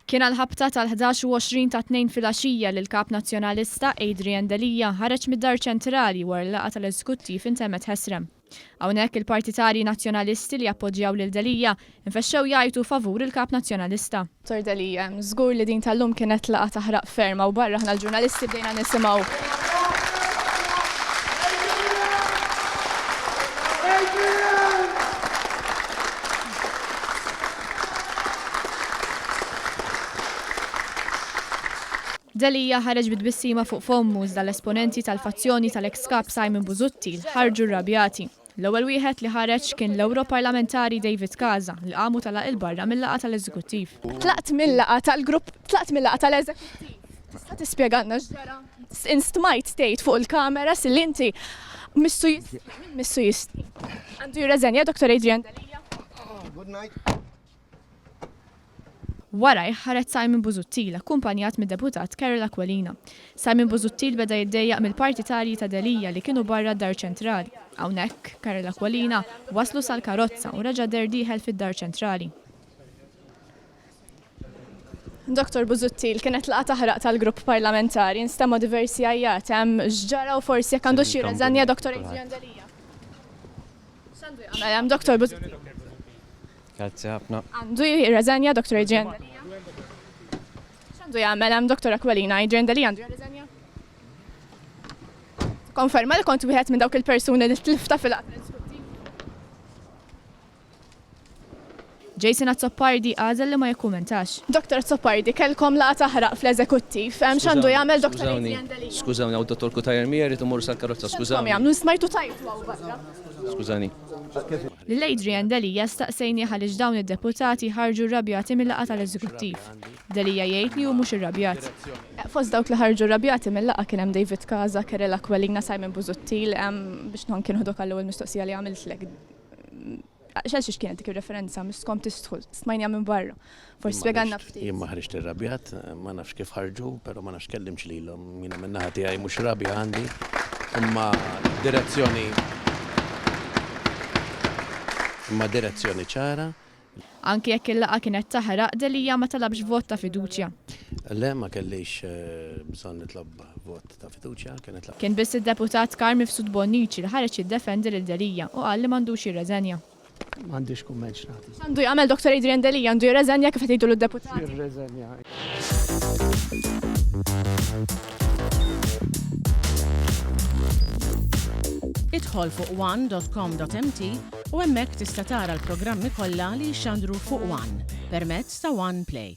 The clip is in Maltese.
Kien għal-ħabta tal-11:20 ta' 2 filgħaxija li l-kap nazzjonalista Adrian Delija ħareġ mid-Dar Ċentrali wara l-laqgħa tal-Eżekuttiv intemet Ħesrem. Hawnhekk il-partitari nazzjonalisti li appoġġjaw lil Delija infexxew jgħidu favur il-kap nazzjonalista. Dr. Delija, żgur li din tal-lum kienet laqgħa taħraq ferma u barra ħna l-ġurnalisti bdejna nisimgħu. Delija ħareġ bid-bissima fuq fommu iżda l-esponenti tal-fazzjoni tal-ex-kap Simon Busuttil ħarġu rrabjati. L-ewwel wieħed li ħareġ kien l-Europarlamentari David Casa li qamu talaq il-barra mill-laqgħa tal-Eżekuttiv. Tlaqt mill-laqgħa tal-grupp, tlaqt mill-laqgħa tal-Eżekuttiv. Tista' tispjegana x'ġara? Instmajt tgħid fuq il-kamera li inti missu jisti. Għandu jirreżenja Dr. Adrian Delija? Good night. Wara ħareġ Simon Busuttil akkumpanjat mid-deputat Carol Aquilina. Simon Busuttil beda jiddejjaq mill-partitarji ta' Delija li kienu barra d-Dar Ċentrali. Hawnhekk Carol Aquilina waslu sal-karozza u reġa' dieħel fid-Dar Ċentrali. Dr. Busuttil, kienet laqgħa taħraq tal-grupp parlamentari instemma diversi għajjat hemm x'ġara u forsi jekk għandu xi reżenja Dr. Adrian Delija. X'għandu jagħmel hemm Dr. Busuttil? Grazie ħafna. Għandu jirreżenja Dr. Adrian Delija? X'għandu jagħmel hemm Dr. Aquilina Adrian Delija għandu jirreżenja? Konferma li kont wieħed minn dawk il-persuni li tlifta fil-laqgħa tal-Eżekuttiv. Jason Azzopardi għażel li ma jikkumentax. Dr. Azzopardi, kellkom laqgħa taħraq fl-Eżekuttiv, hemm x'għandu jagħmel Dr. Adrian Delija? Skużawni, hawn Dottor Kutajr Mieri timur sal-karozza, skużawni. Jagħmlu smajtu tajtu għaw barra. Skużani. Lil-Adrian Delija staqsejni ħaliex dawn id-deputati ħarġu rrabjati mill-laqgħa tal-Eżekuttiv. Delija jgħid li hu mhux irrabjat. Fost dawk li ħarġu rrabjati mill-laqgħa kien hemm David Casa, Carol Aquilina, Simon Busuttil, biex non kienu ħodok għall-ewwel mistoqsija li għamiltlek. X'għaliex kienet dik ir-referenza miskom tistħu, smajnija minn barra. Forsi spjegalna ftit. Jien ma ħriġt irrabjat, ma nafx kif ħarġu, però ma nafx kellimx lilhom. Jiena minn naħa tiegħi mhux rabja għandi, imma direzzjoni ċara. Anki jekk il-laqgħa kienet taħraq, Delija ma talabx vot ta' fiduċja. Le ma kellix bżonn nitlob vot ta' fiduċja, Kien biss id-deputat Karl Mifsud Bonnici li ħareġ jiddefendi lil Delija u qal li m'għandux jirreżenja. M'għandix kumment nagħti. Għandu jagħmel Dr. Adrian Delija għandu jirreżenja kif qed jgħidu lid-deputati. Jirreżenja. Idħol fuq one.com.mt u hemmhekk tista' tara l-programmi kollha li jxandru fuq One permezz ta' One Play.